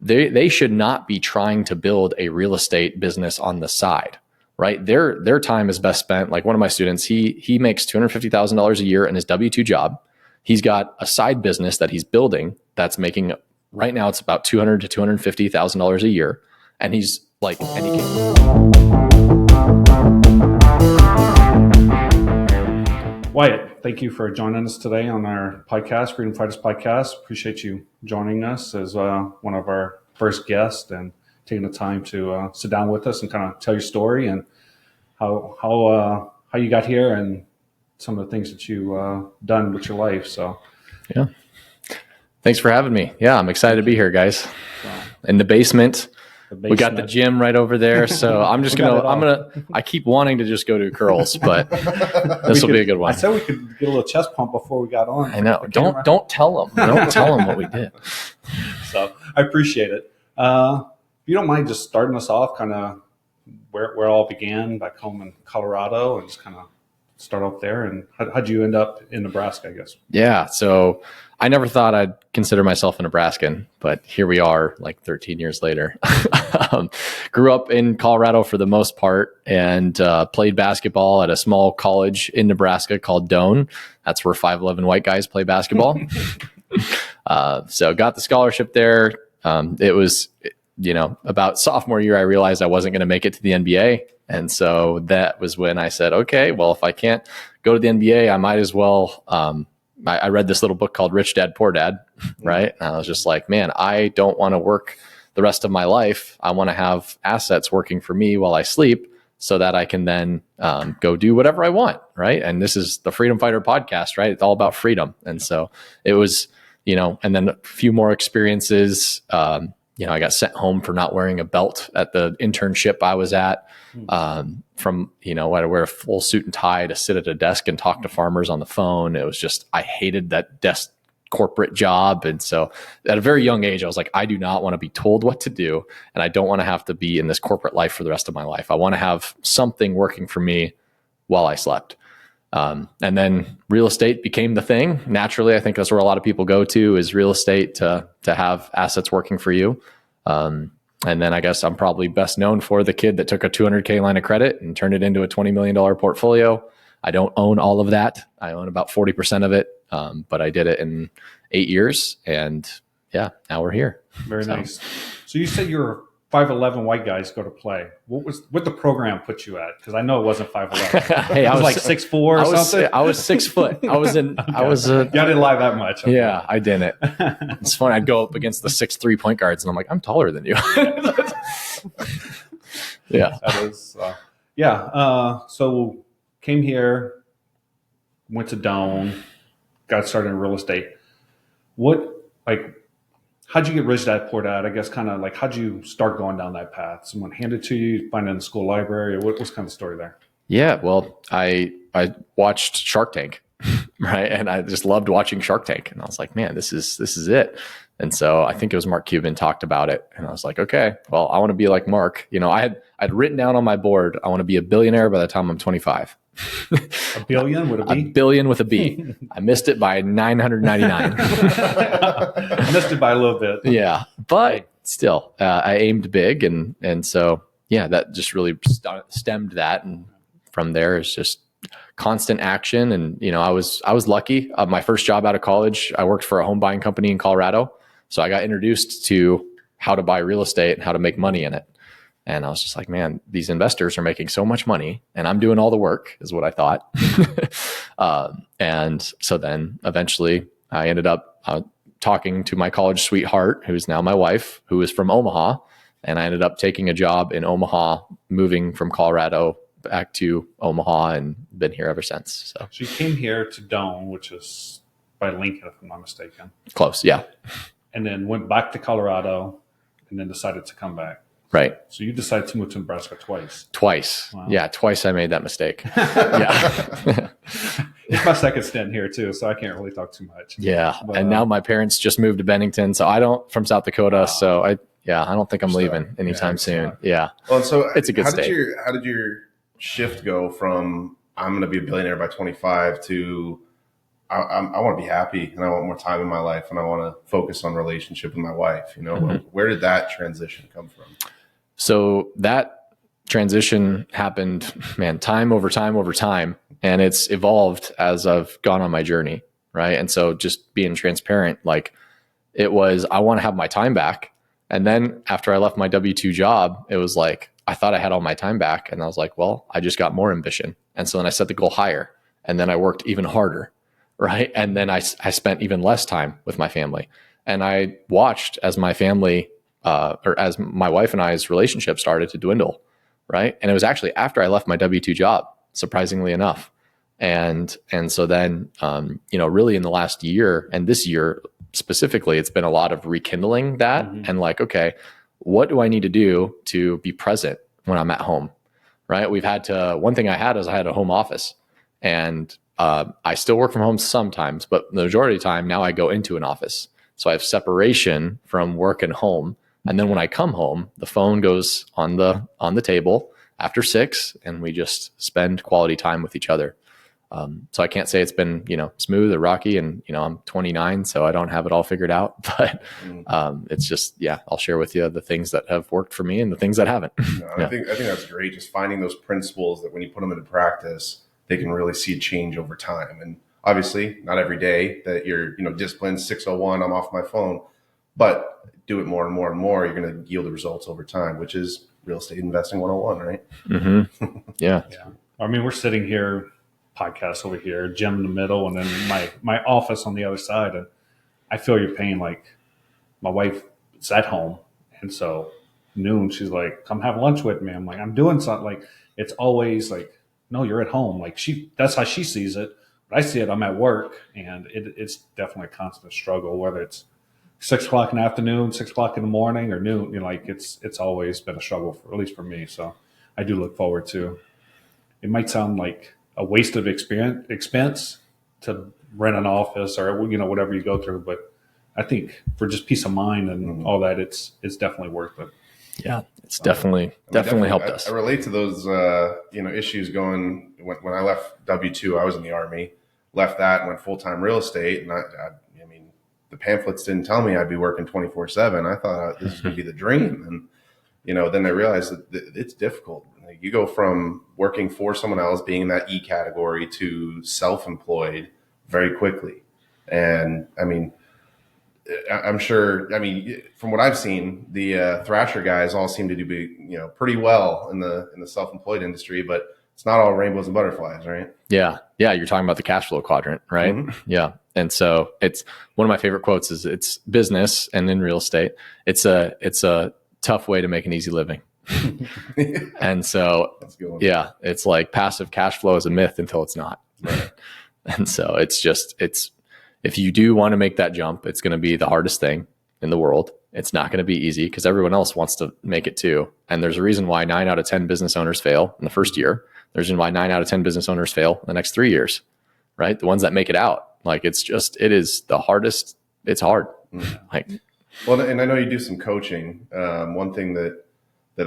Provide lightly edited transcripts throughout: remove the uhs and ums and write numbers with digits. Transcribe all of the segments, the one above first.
they should not be trying to build a real estate business on the side, right? Their time is best spent. Like one of my students, he makes $250,000 a year in his W-2 job. He's got a side business that he's building that's making, right now it's about $200,000 to $250,000 a year. And he's like, and he Wyatt, thank you for joining us today on our podcast, Freedom Fighters Podcast. Appreciate you joining us as one of our first guests and taking the time to sit down with us and kind of tell your story and how you got here and some of the things that you done with your life. So, yeah, thanks for having me. Yeah, I'm excited to be here, guys. In the basement. We got the gym right over there, so I'm just I keep wanting to just go do curls, but this will be a good one. I said we could get a little chest pump before we got on. I know. Don't tell them. Don't tell them what we did. So I appreciate it. If you don't mind just starting us off, kind of where it all began back home in Colorado, and just kind of start off there. And how'd you end up in Nebraska, I guess? Yeah. So I never thought I'd consider myself a Nebraskan, but here we are like 13 years later. Grew up in Colorado for the most part and played basketball at a small college in Nebraska called Doane. That's where 5'11" white guys play basketball. So got the scholarship there. It was, about sophomore year, I realized I wasn't going to make it to the NBA. And so that was when I said, okay, well, if I can't go to the NBA, I might as well. I read this little book called Rich Dad, Poor Dad, right? And I was just like, man, I don't want to work the rest of my life. I want to have assets working for me while I sleep so that I can then go do whatever I want, right? And this is the Freedom Fighter podcast, right? It's all about freedom. And so it was, and then a few more experiences. I got sent home for not wearing a belt at the internship I was at. From, I had to wear a full suit and tie to sit at a desk and talk to farmers on the phone. It was just, I hated that desk corporate job. And so at a very young age, I was like, I do not want to be told what to do. And I don't want to have to be in this corporate life for the rest of my life. I want to have something working for me while I slept. And then real estate became the thing. Naturally, I think that's where a lot of people go to is real estate to have assets working for you. And then I guess I'm probably best known for the kid that took a $200K line of credit and turned it into a $20 million portfolio. I don't own all of that. I own about 40% of it. But I did it in 8 years and yeah, now we're here. Very nice. So you said you're 5'11" white guys go to play. What the program put you at? Because I know it wasn't 5'11". Hey, I was like 6'4" or something. I was 6 foot. I was in. Okay. I was. Y'all didn't lie that much. Okay. Yeah, I didn't. It's funny. I'd go up against the 6'3" point guards, and I'm like, I'm taller than you. Yeah. That is. So came here, went to Doane, got started in real estate. How'd you get Rich Dad Poor Dad? I guess kind of like, how'd you start going down that path? Someone handed it to you, find it in the school library? Or what's kind of the story there? Yeah, well, I watched Shark Tank, right? And I just loved watching Shark Tank. And I was like, man, this is it. And so I think it was Mark Cuban talked about it. And I was like, okay, well, I want to be like Mark. I'd written down on my board, I want to be a billionaire by the time I'm 25. A billion with a B? A billion with a B. I missed it by 999. I missed it by a little bit. Yeah, but still, I aimed big, and so yeah, that just really stemmed that, and from there is just constant action. And I was lucky. My first job out of college, I worked for a home buying company in Colorado, so I got introduced to how to buy real estate and how to make money in it. And I was just like, man, these investors are making so much money and I'm doing all the work is what I thought. And so then eventually I ended up talking to my college sweetheart, who's now my wife, who is from Omaha. And I ended up taking a job in Omaha, moving from Colorado back to Omaha, and been here ever since. So you came here to Doane, which is by Lincoln, if I'm not mistaken. Close, yeah. And then went back to Colorado and then decided to come back. Right. So you decided to move to Nebraska twice. Wow. Yeah, twice I made that mistake. Yeah. It's my second stint here too, so I can't really talk too much. Yeah. But, and now my parents just moved to Bennington, so from South Dakota, so I don't think I'm leaving anytime soon. Yeah. Well, so it's a good state. How did your shift go from I'm going to be a billionaire by 25 to I want to be happy, and I want more time in my life, and I want to focus on relationship with my wife. Where did that transition come from? So that transition happened, man, time over time over time. And it's evolved as I've gone on my journey. Right. And so just being transparent, like it was, I want to have my time back. And then after I left my W-2 job, it was like, I thought I had all my time back. And I was like, well, I just got more ambition. And so then I set the goal higher, and then I worked even harder. Right. And then I spent even less time with my family. And I watched as my family, or as my wife and I's relationship started to dwindle. Right. And it was actually after I left my W-2 job, surprisingly enough. And so then, really in the last year and this year specifically, it's been a lot of rekindling that and like, okay, what do I need to do to be present when I'm at home? Right. One thing I had is I had a home office, and I still work from home sometimes, but the majority of the time now I go into an office. So I have separation from work and home. And then when I come home, the phone goes on the table after 6, and we just spend quality time with each other. So I can't say it's been, smooth or rocky, and, I'm 29, so I don't have it all figured out, but, it's just, I'll share with you the things that have worked for me and the things that haven't. I think that's great. Just finding those principles that when you put them into practice, they can really see a change over time. And obviously not every day that you're, disciplined 6:01, I'm off my phone, but do it more and more and more, you're going to yield the results over time, which is real estate investing 101, right? Mm-hmm. Yeah. I mean, we're sitting here, podcast over here, gym in the middle, and then my office on the other side. And I feel your pain. Like, my wife is at home, and so noon, she's like, come have lunch with me. I'm like, I'm doing something. Like, it's always like, no, you're at home. Like, that's how she sees it. But I see it, I'm at work, and it's definitely a constant struggle, whether it's 6 o'clock in the afternoon, 6 o'clock in the morning, or noon. It's always been a struggle, at least for me. So I do look forward to. It might sound like a waste of expense to rent an office or whatever you go through, but I think for just peace of mind and all that, it's definitely worth it. Yeah, it's definitely helped us. I relate to those issues going when I left W-2. I was in the Army, left that and went full-time real estate, and I mean, the pamphlets didn't tell me I'd be working 24/7. I thought this was going to be the dream, and then I realized that it's difficult. You go from working for someone else, being in that E category, to self-employed very quickly. And I mean, I'm sure, from what I've seen, the Thrasher guys all seem to do pretty well in the self-employed industry, but it's not all rainbows and butterflies, right? Yeah. You're talking about the cash flow quadrant, right? Mm-hmm. Yeah. And so it's one of my favorite quotes is it's business, and in real estate, it's a tough way to make an easy living. And so, it's like passive cash flow is a myth until it's not. Right. And so it's if you do want to make that jump, it's going to be the hardest thing in the world. It's not going to be easy because everyone else wants to make it too. And there's a reason why 9 out of 10 business owners fail in the first year. There's a reason why 9 out of 10 business owners fail in the next 3 years, right? The ones that make it out, like it is the hardest. It's hard. Well, and I know you do some coaching. One thing that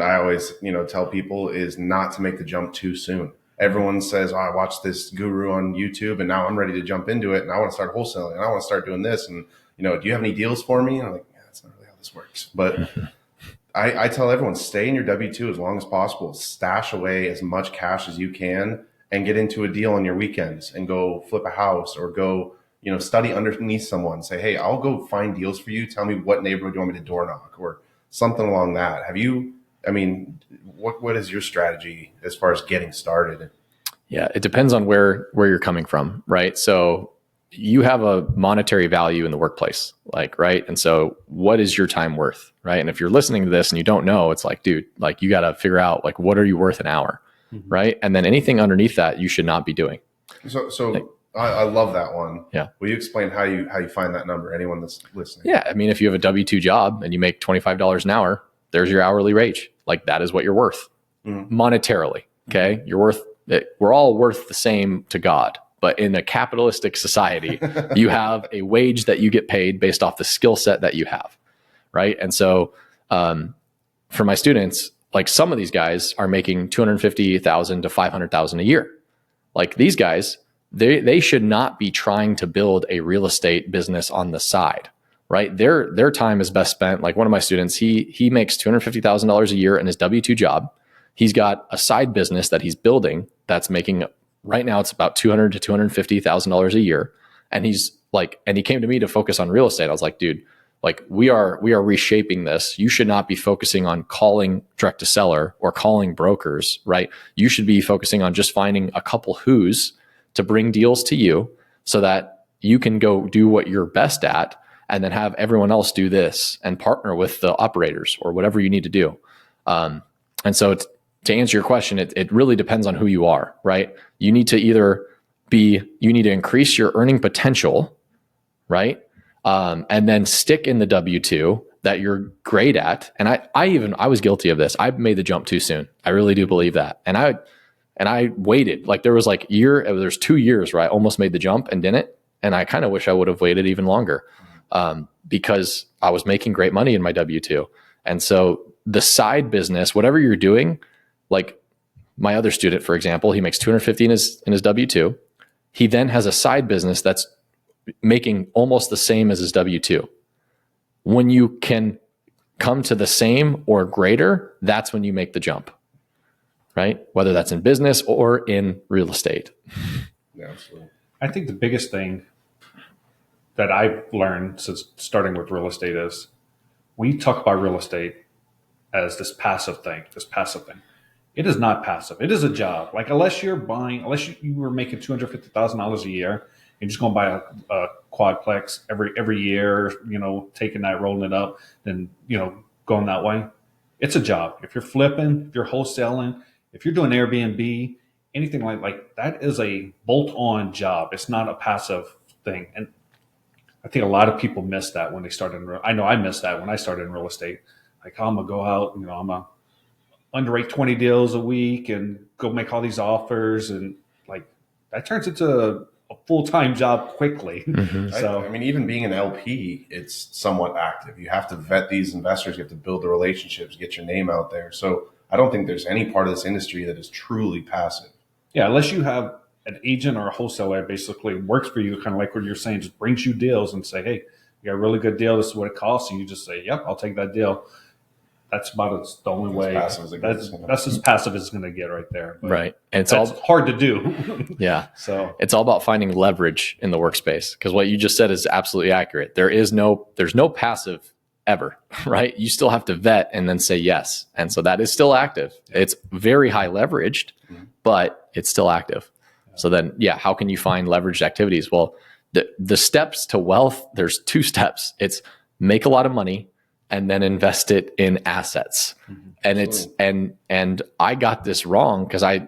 I always, tell people is not to make the jump too soon. Everyone says, I watched this guru on YouTube and now I'm ready to jump into it and I want to start wholesaling and I want to start doing this. And, do you have any deals for me? And I'm like, that's not really how this works. But I tell everyone, stay in your W-2 as long as possible. Stash away as much cash as you can and get into a deal on your weekends and go flip a house or go, study underneath someone. Say, hey, I'll go find deals for you. Tell me what neighborhood you want me to door knock or something along that. What is your strategy as far as getting started? Yeah, it depends on where you're coming from, right? So you have a monetary value in the workplace, right? And so what is your time worth, right? And if you're listening to this and you don't know, it's like, dude, you got to figure out what are you worth an hour, right? And then anything underneath that you should not be doing. So I love that one. Yeah. Will you explain how you find that number? Anyone that's listening? Yeah. I mean, if you have a W-2 job and you make $25 an hour, there's your hourly wage. That is what you're worth monetarily. Okay. You're worth it. We're all worth the same to God, but in a capitalistic society, you have a wage that you get paid based off the skill set that you have. Right. And so, for my students, some of these guys are making $250,000 to $500,000 a year. These guys, they should not be trying to build a real estate business on the side, right? Their time is best spent. Like one of my students, he makes $250,000 a year in his W-2 job. He's got a side business that he's building that's making, right now it's about $200,000 to $250,000 a year. And he came to me to focus on real estate. I was like, dude, like we are reshaping this. You should not be focusing on calling direct to seller or calling brokers, right? You should be focusing on just finding a couple who's to bring deals to you so that you can go do what you're best at and then have everyone else do this and partner with the operators or whatever you need to do. And so to answer your question, it really depends on who you are, right? You need to increase your earning potential, right? And then stick in the W-2 that you're great at. And I was guilty of this. I made the jump too soon. I really do believe that. And I waited. Like there's 2 years where I almost made the jump and didn't. And I kind of wish I would have waited even longer because I was making great money in my W-2. And so the side business, whatever you're doing, like my other student, for example, he makes $250 in his W-2. He then has a side business that's making almost the same as his W-2. When you can come to the same or greater, that's when you make the jump, right? Whether that's in business or in real estate. Yeah, absolutely. I think the biggest thing that I've learned since starting with real estate is we talk about real estate as this passive thing. It is not passive. It is a job. Like unless you were making $250,000 a year, you're just going to buy a quadplex every year, taking that, rolling it up, then going that way. It's a job. If you're flipping, if you're wholesaling, if you're doing Airbnb, anything like that is a bolt-on job. It's not a passive thing. And I think a lot of people miss that when they started. I know I missed that when I started in real estate. Like I'm gonna go out, I'm gonna underwrite 20 deals a week and go make all these offers, and like that turns into a full-time job quickly. Mm-hmm. So I mean, even being an LP, it's somewhat active. You have to vet these investors. You have to build the relationships, get your name out there. So I don't think there's any part of this industry that is truly passive. Yeah, unless you have an agent or a wholesaler that basically works for you, kind of like what you're saying, just brings you deals and say, hey, you got a really good deal. This is what it costs. And you just say, yep, I'll take that deal. That's about the only way. That's as passive as it's going to get right there. But right. And it's all hard to do. Yeah. So it's all about finding leverage in the workspace, because what you just said is absolutely accurate. There's no passive ever, right? You still have to vet and then say yes. And so that is still active. Yeah. It's very high leveraged, but it's still active. Yeah. So then, how can you find leveraged activities? Well, the steps to wealth, there's 2 steps. It's make a lot of money and then invest it in assets. Mm-hmm. And it's, and I got this wrong because I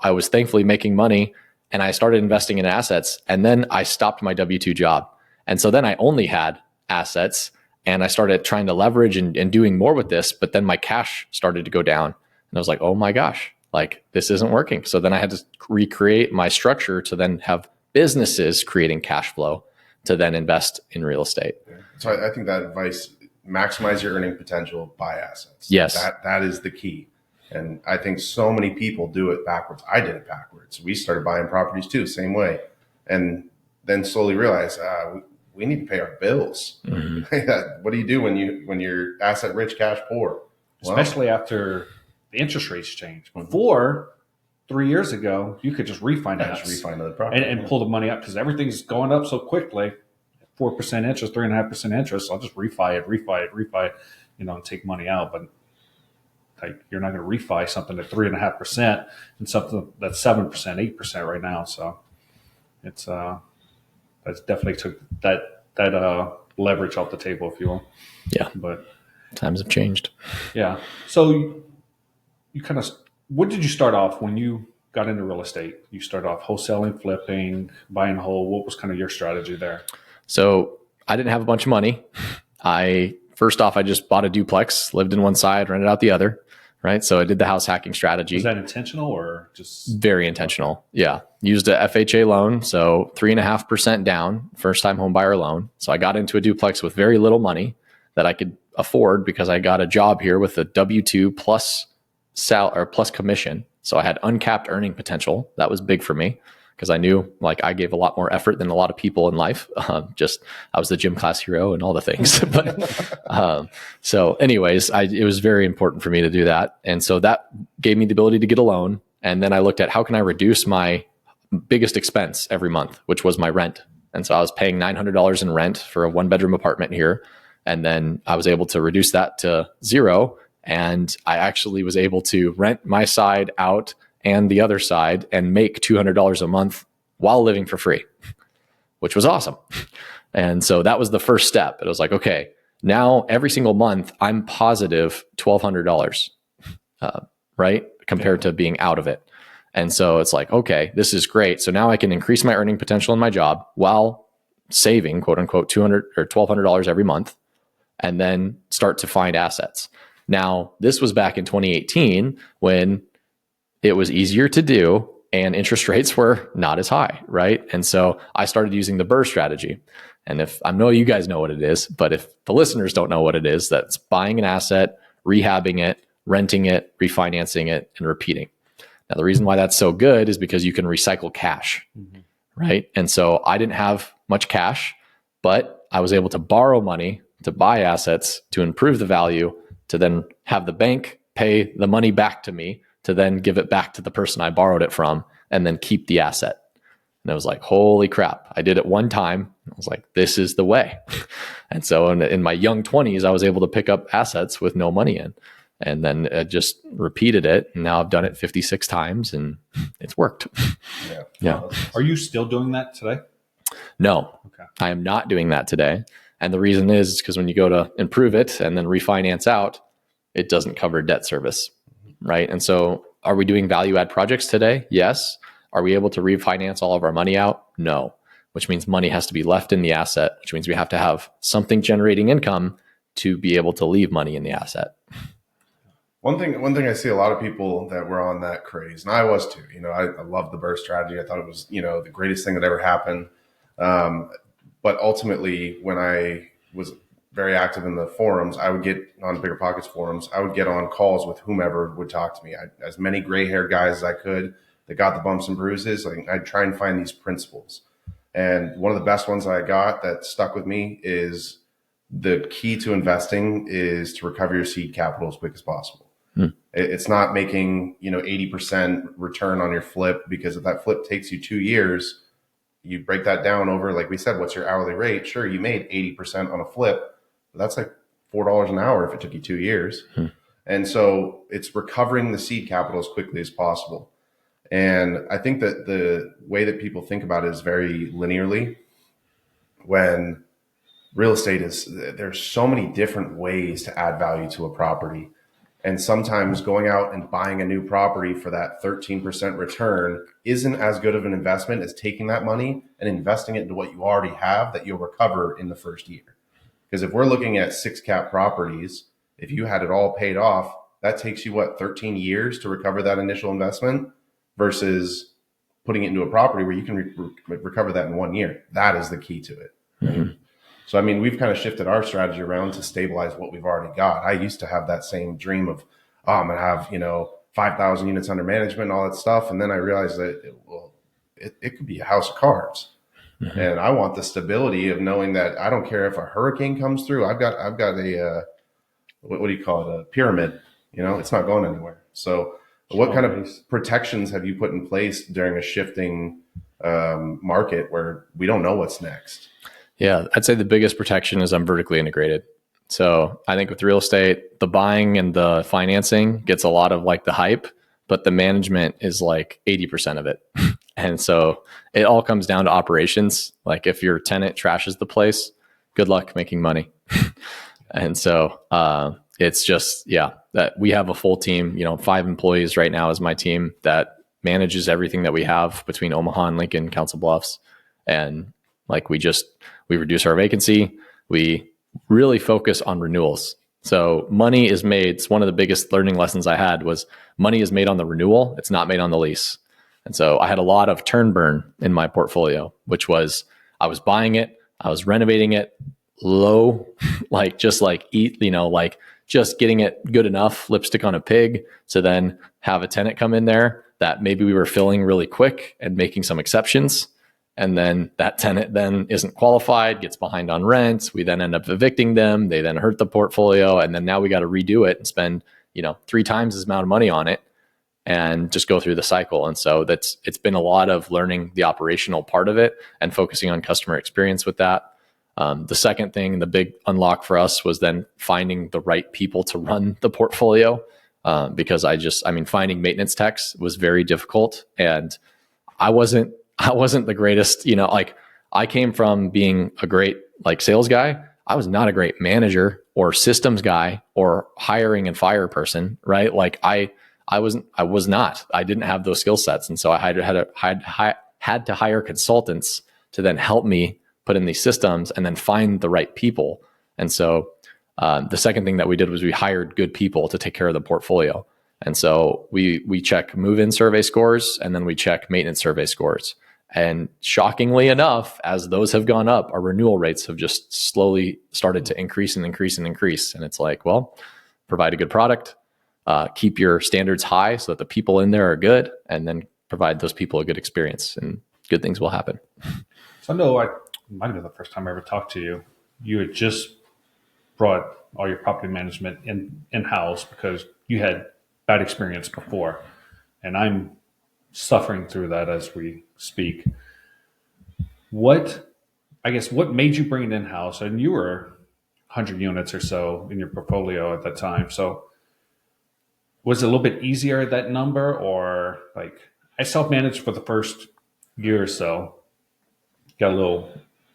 was thankfully making money and I started investing in assets, and then I stopped my W-2 job. And so then I only had assets, and I started trying to leverage and doing more with this, but then my cash started to go down, and I was like, oh my gosh, like this isn't working. So then I had to recreate my structure to then have businesses creating cash flow to then invest in real estate. Yeah. So I think that advice, maximize your earning potential, buy assets. Yes. That is the key. And I think so many people do it backwards. I did it backwards. We started buying properties too, same way. And then slowly realized we need to pay our bills. Mm-hmm. What do you do when you're asset rich, cash poor? Especially after the interest rates change. Before 3 years ago, you could just refinance the property and pull the money up because everything's going up so quickly. 4% interest, 3.5% interest. I'll just refi it, and take money out. But like, you're not going to refi something at 3.5% and something that's 7%, 8% right now. So it's that's definitely took that leverage off the table, if you will. Yeah, but times have changed. Yeah. So you kind of, what did you start off when you got into real estate? You started off wholesaling, flipping, buying whole. What was kind of your strategy there? So I didn't have a bunch of money. First off, I just bought a duplex, lived in one side, rented out the other, right? So I did the house hacking strategy. Was that intentional or just? Very intentional. Yeah. Used a FHA loan. So 3.5% down, first time home buyer loan. So I got into a duplex with very little money that I could afford because I got a job here with a W-2 plus commission. So I had uncapped earning potential. That was big for me. because I knew like I gave a lot more effort than a lot of people in life. I was the gym class hero and all the things. But so anyways, it was very important for me to do that. And so that gave me the ability to get a loan. And then I looked at how can I reduce my biggest expense every month, which was my rent. And so I was paying $900 in rent for a 1-bedroom apartment here. And then I was able to reduce that to zero. And I actually was able to rent my side out and the other side and make $200 a month while living for free, which was awesome. And so that was the first step. It was like, okay, now every single month I'm positive $1,200, right? Compared to being out of it. And so it's like, okay, this is great. So now I can increase my earning potential in my job while saving, quote unquote, $200 or $1,200 every month, and then start to find assets. Now, this was back in 2018 when it was easier to do and interest rates were not as high, right? And so I started using the BRRRR strategy. And if I know you guys know what it is, but if the listeners don't know what it is, that's buying an asset, rehabbing it, renting it, refinancing it, and repeating. Now, the reason why that's so good is because you can recycle cash, right? And so I didn't have much cash, but I was able to borrow money to buy assets to improve the value, to then have the bank pay the money back to me, to then give it back to the person I borrowed it from, and then keep the asset. And I was like, holy crap. I did it one time. I was like, this is the way. And so in my young 20s, I was able to pick up assets with no money in. And then I just repeated it. And now I've done it 56 times and it's worked. Yeah. Are you still doing that today? No, Okay. I am not doing that today. And the reason is because when you go to improve it and then refinance out, it doesn't cover debt service, right? And so are we doing value add projects today? Yes. Are we able to refinance all of our money out? No, which means money has to be left in the asset, which means we have to have something generating income to be able to leave money in the asset. One thing I see a lot of people that were on that craze, and I was too. I love the BRRRR strategy. I thought it was, the greatest thing that ever happened. But ultimately, when I was very active in the forums, I would get on Bigger Pockets forums. I would get on calls with whomever would talk to me. As many gray-haired guys as I could that got the bumps and bruises. I'd try and find these principles. And one of the best ones I got that stuck with me is the key to investing is to recover your seed capital as quick as possible. It's not making 80% return on your flip, because if that flip takes you 2 years, you break that down over, like we said, what's your hourly rate? Sure, you made 80% on a flip, but that's like $4 an hour if it took you 2 years. And so it's recovering the seed capital as quickly as possible. And I think that the way that people think about it is very linearly, when real estate there's so many different ways to add value to a property. And sometimes going out and buying a new property for that 13% return isn't as good of an investment as taking that money and investing it into what you already have that you'll recover in the first year. Because if we're looking at 6 cap properties, if you had it all paid off, that takes you 13 years to recover that initial investment, versus putting it into a property where you can recover that in 1 year. That is the key to it. So, we've kind of shifted our strategy around to stabilize what we've already got. I used to have that same dream of, I'm going to have, 5,000 units under management and all that stuff. And then I realized that it could be a house of cards. And I want the stability of knowing that I don't care if a hurricane comes through. I've got a, what do you call it? A pyramid, it's not going anywhere. So what kind of protections have you put in place during a shifting market where we don't know what's next? Yeah, I'd say the biggest protection is I'm vertically integrated. So I think with real estate, the buying and the financing gets a lot of like the hype, but the management is like 80% of it. And so it all comes down to operations. Like if your tenant trashes the place, good luck making money. And so it's just, that we have a full team, 5 employees right now is my team that manages everything that we have between Omaha and Lincoln, Council Bluffs. And like we reduce our vacancy. We really focus on renewals. So money is made. It's one of the biggest learning lessons I had was money is made on the renewal. It's not made on the lease. And so I had a lot of turn burn in my portfolio, which was I was buying it, I was renovating it low, just getting it good enough, lipstick on a pig. So then have a tenant come in there that maybe we were filling really quick and making some exceptions. And then that tenant then isn't qualified, gets behind on rent. We then end up evicting them. They then hurt the portfolio. And then now we got to redo it and spend, 3 times as amount of money on it and just go through the cycle. And so it's been a lot of learning the operational part of it and focusing on customer experience with that. The second thing, the big unlock for us was then finding the right people to run the portfolio. Because finding maintenance techs was very difficult, and I wasn't the greatest, I came from being a great sales guy. I was not a great manager or systems guy or hiring and fire person, right? I was not. I didn't have those skill sets, and so I had to hire consultants to then help me put in these systems and then find the right people. And so the second thing that we did was we hired good people to take care of the portfolio. And so we check move-in survey scores, and then we check maintenance survey scores. And shockingly enough, as those have gone up, our renewal rates have just slowly started to increase and increase and increase. And it's like, well, provide a good product, keep your standards high so that the people in there are good, and then provide those people a good experience, and good things will happen. So I know it might have been the first time I ever talked to you. You had just brought all your property management in-house because you had bad experience before. And I'm suffering through that as we speak. What made you bring it in-house? And you were 100 units or so in your portfolio at that time. So was it a little bit easier at that number, or I self-managed for the first year or so, got a little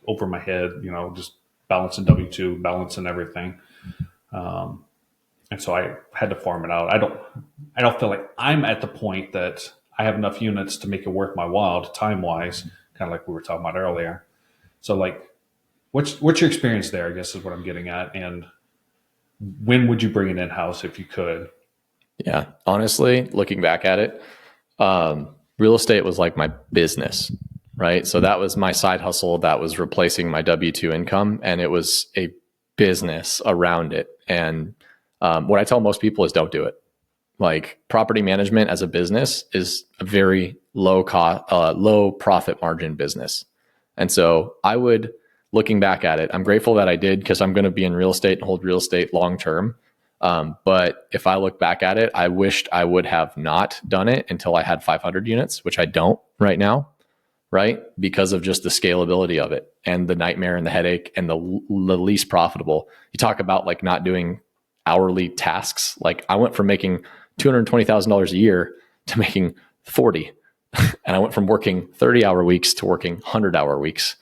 over my head, just balancing W-2, balancing everything. And so I had to farm it out. I don't feel like I'm at the point that I have enough units to make it worth my while time-wise, kind of like we were talking about earlier. So what's your experience there, I guess is what I'm getting at. And when would you bring it in-house if you could? Yeah, honestly, looking back at it, real estate was like my business, right? So that was my side hustle that was replacing my W-2 income, and it was a business around it. And what I tell most people is don't do it. Property management as a business is a very low profit margin business. And so looking back at it, I'm grateful that I did, because I'm going to be in real estate and hold real estate long term. But if I look back at it, I wished I would have not done it until I had 500 units, which I don't right now, right? Because of just the scalability of it and the nightmare and the headache and the least profitable. You talk about not doing hourly tasks. I went from making $220,000 a year to making 40. And I went from working 30-hour weeks to working 100-hour weeks.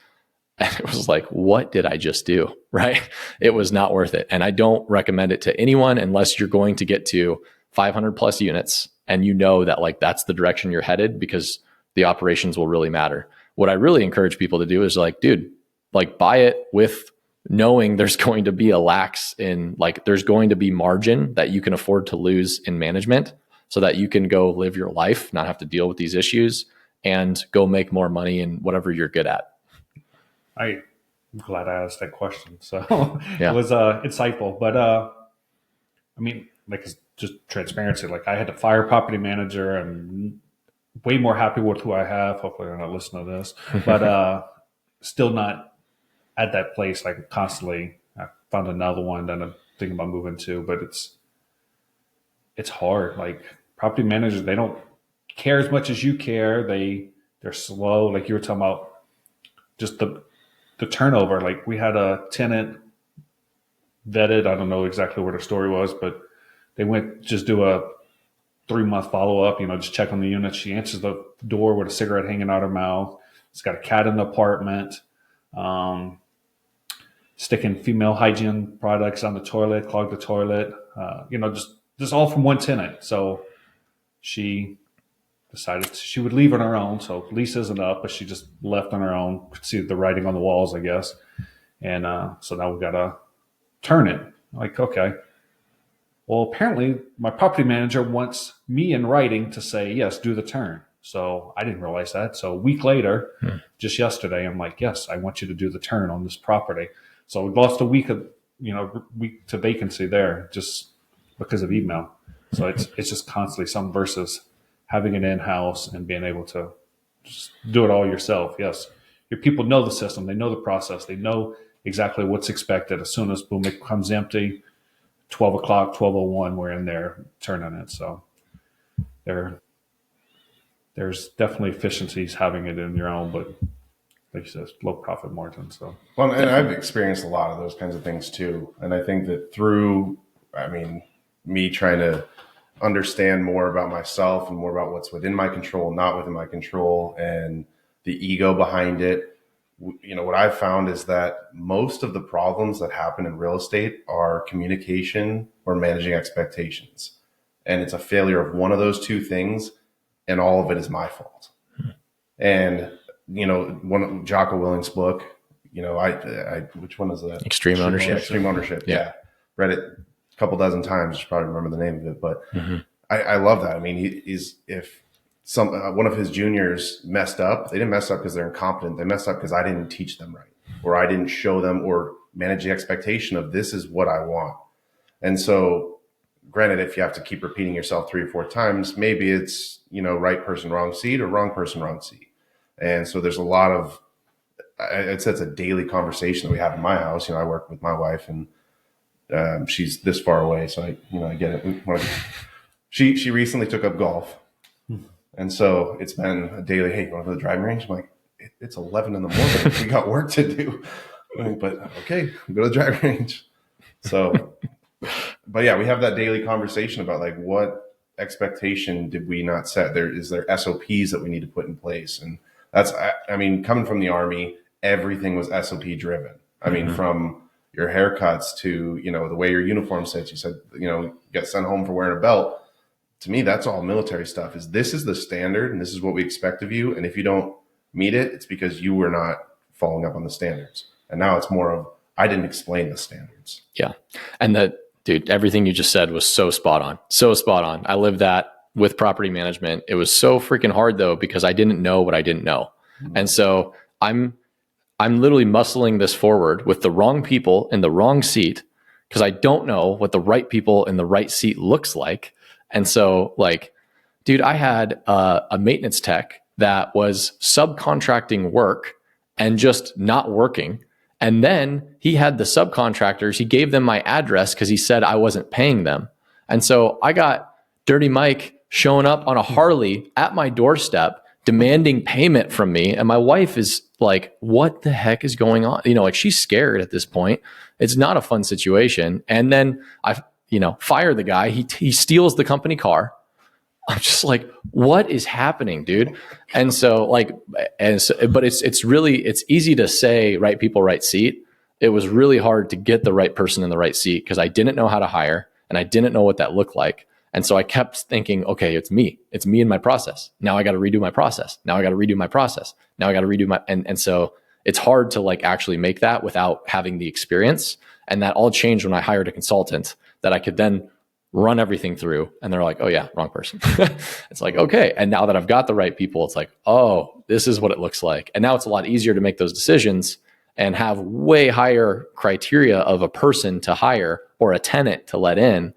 And it was like, what did I just do? Right? It was not worth it. And I don't recommend it to anyone unless you're going to get to 500 plus units and that that's the direction you're headed, because the operations will really matter. What I really encourage people to do is buy it with knowing there's going to be a lax in there's going to be margin that you can afford to lose in management, so that you can go live your life, not have to deal with these issues, and go make more money in whatever you're good at. I'm glad I asked that question. So Yeah. It was insightful. But it's just transparency. I had to fire a property manager. I'm way more happy with who I have. Hopefully they're not listening to this. But still not at that place. Constantly, I found another one that I'm thinking about moving to. But it's hard. Property managers, they don't care as much as you care. They're slow. Like you were talking about, just the turnover. We had a tenant vetted. I don't know exactly what her story was, but they went just do a 3-month follow-up, just check on the unit. She answers the door with a cigarette hanging out her mouth. It's got a cat in the apartment, sticking female hygiene products on the toilet, clogged the toilet, just all from one tenant. So she decided she would leave on her own. So lease isn't up, but she just left on her own. Could see the writing on the walls, I guess. And so now we've got to turn it. Okay. Well, apparently my property manager wants me in writing to say, yes, do the turn. So I didn't realize that. So a week later, just yesterday, I'm like, yes, I want you to do the turn on this property. So we lost a week to vacancy there just because of email. So it's just constantly some versus having it in-house and being able to just do it all yourself. Yes, your people know the system, they know the process, they know exactly what's expected. As soon as boom, it comes empty, 12 o'clock, 12:01, we're in there turning it. So there's definitely efficiencies having it in your own, but like you said, low profit margin. So Well, and I've experienced a lot of those kinds of things too. And I think that through, me trying to understand more about myself and more about what's within my control, not within my control, and the ego behind it. What I've found is that most of the problems that happen in real estate are communication or managing expectations. And it's a failure of one of those two things, and all of it is my fault. And, one Jocko Willink's book, I which one is that? Extreme Ownership. Extreme Ownership. Yeah. Read it a couple dozen times. You probably remember the name of it, but I love that. I mean, if one of his juniors messed up, they didn't mess up because they're incompetent. They messed up because I didn't teach them right, or I didn't show them or manage the expectation of this is what I want. And so, granted, if you have to keep repeating yourself 3 or 4 times, maybe it's, right person, wrong seat, or wrong person, wrong seat. And so there's a lot of, I'd say it's a daily conversation that we have in my house. I work with my wife, and she's this far away, so I get it. She recently took up golf, and so it's been a daily. Hey, you want to go to the driving range? I'm like, it's 11 in the morning. We got work to do. But okay, go to the driving range. So, but yeah, we have that daily conversation about like what expectation did we not set? Is there SOPs that we need to put in place? And that's, coming from the Army, everything was SOP driven. From your haircuts to, the way your uniform sits. You said, you get sent home for wearing a belt. To me, that's all military stuff. This is the standard, and this is what we expect of you. And if you don't meet it, it's because you were not following up on the standards. And now it's more of, I didn't explain the standards. Yeah. And dude, everything you just said was so spot on. So spot on. I lived that with property management. It was so freaking hard though, because I didn't know what I didn't know. And so I'm literally muscling this forward with the wrong people in the wrong seat, because I don't know what the right people in the right seat looks like. And so like, dude, I had a maintenance tech that was subcontracting work and just not working. And then he had the subcontractors, he gave them my address because he said I wasn't paying them. And so I got Dirty Mike showing up on a Harley at my doorstep, demanding payment from me. And my wife is like, what the heck is going on? Like she's scared at this point. It's not a fun situation. And then I, fire the guy. He steals the company car. I'm just like, what is happening, dude? And so but it's easy to say right people, right seat. It was really hard to get the right person in the right seat because I didn't know how to hire and I didn't know what that looked like. And so I kept thinking, okay, it's me in my process. Now I got to redo my process. Now I got to redo my process. Now I got to redo my, and so it's hard to like actually make that without having the experience. And that all changed when I hired a consultant that I could then run everything through, and they're like, oh yeah, wrong person. It's like, okay. And now that I've got the right people, it's like, oh, this is what it looks like. And now it's a lot easier to make those decisions and have way higher criteria of a person to hire or a tenant to let in,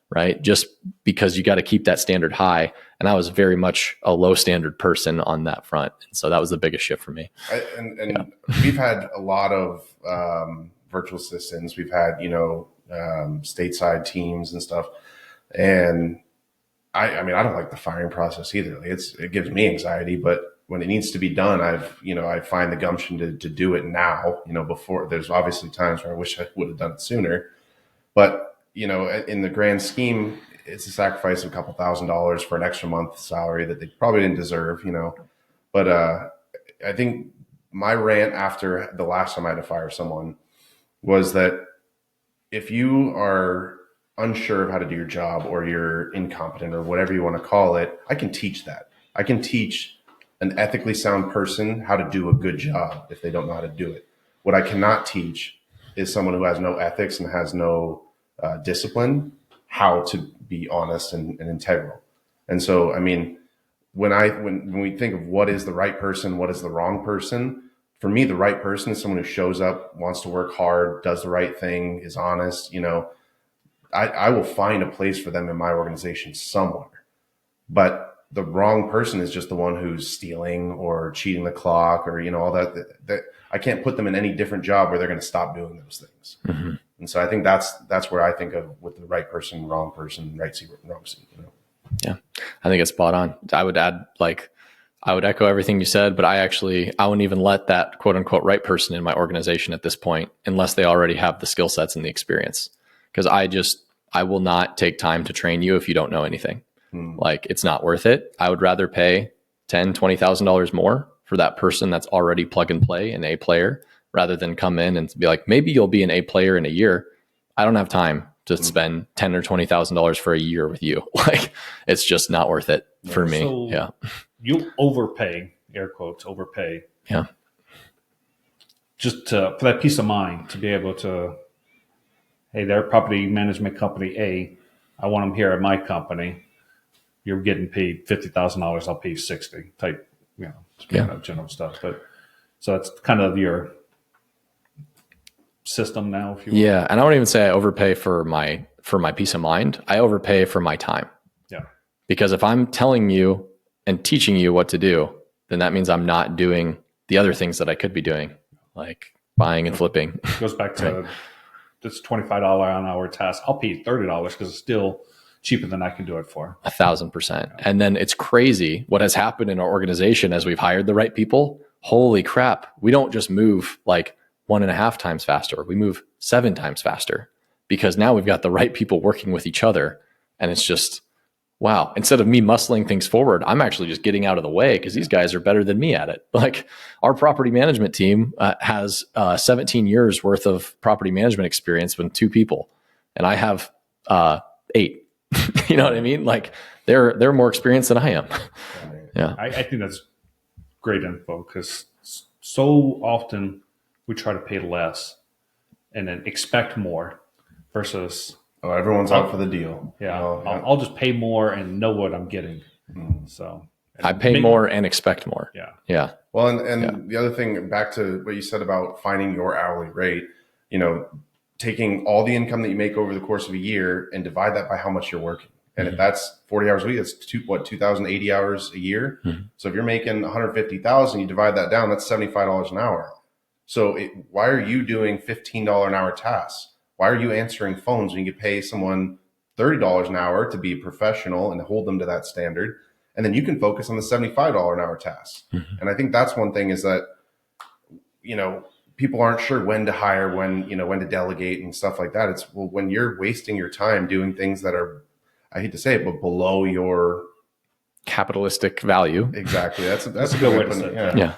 right? Just because you got to keep that standard high. And I was very much a low standard person on that front. And so that was the biggest shift for me. We've had a lot of virtual assistants. We've had, stateside teams and stuff. And I don't like the firing process either. It gives me anxiety, but when it needs to be done, I find the gumption to do it now, before. There's obviously times where I wish I would have done it sooner, but in the grand scheme, it's a sacrifice of a couple $1,000s for an extra month salary that they probably didn't deserve, but I think my rant after the last time I had to fire someone was that if you are unsure of how to do your job, or you're incompetent, or whatever you want to call it, I can teach that. I can teach an ethically sound person how to do a good job if they don't know how to do it. What I cannot teach is someone who has no ethics and has no discipline how to be honest and integral. And so, when we think of what is the right person, what is the wrong person, for me, the right person is someone who shows up, wants to work hard, does the right thing, is honest. I will find a place for them in my organization somewhere. But the wrong person is just the one who's stealing or cheating the clock or, all that I can't put them in any different job where they're going to stop doing those things. Mm-hmm. And so I think that's where I think of with the right person, right seat, wrong seat. Yeah, I think it's spot on. I would echo everything you said, but I wouldn't even let that quote unquote right person in my organization at this point, unless they already have the skill sets and the experience. Because I will not take time to train you if you don't know anything. Like, it's not worth it. I would rather pay $10,000-$20,000 more for that person that's already plug and play, an A player, rather than come in and be like, maybe you'll be an A player in a year. I don't have time to spend $10,000 or $20,000 for a year with you. Like, it's just not worth it for me. So yeah. You overpay, air quotes, overpay. Yeah. Just for that peace of mind to be able to, hey, they're property management company A. I want them here at my company. You're getting paid $50,000. I'll pay you $60,000 type, general stuff. But so that's kind of your system now, if you will. Yeah, and I wouldn't even say I overpay for my peace of mind. I overpay for my time. Yeah. Because if I'm telling you and teaching you what to do, then that means I'm not doing the other things that I could be doing, like buying and flipping. It goes back to this $25 an hour task. I'll pay you $30 because it's still cheaper than I can do it for. 1,000%. And then it's crazy what has happened in our organization as we've hired the right people. Holy crap. We don't just move like 1.5 times faster. We move 7 times faster because now we've got the right people working with each other. And it's just, wow. Instead of me muscling things forward, I'm actually just getting out of the way because these guys are better than me at it. Like, our property management team has 17 years worth of property management experience with 2 people. And I have 8. You know what I mean? Like, they're more experienced than I am. Yeah. I think that's great info because so often we try to pay less and then expect more versus everyone's out for the deal. Yeah, I'll just pay more and know what I'm getting. So I pay more and expect more. Yeah. Well, and the other thing, back to what you said about finding your hourly rate, taking all the income that you make over the course of a year and divide that by how much you're working. And if that's 40 hours a week, that's 2,080 hours a year. So if you're making 150,000, you divide that down, that's $75 an hour. So why are you doing $15 an hour tasks? Why are you answering phones when you could pay someone $30 an hour to be professional and hold them to that standard? And then you can focus on the $75 an hour tasks. And I think that's one thing is that, people aren't sure when to hire, when to delegate and stuff like that. It's, when you're wasting your time doing things that are, I hate to say it, but below your capitalistic value. Exactly. That's a good way to say it. Yeah.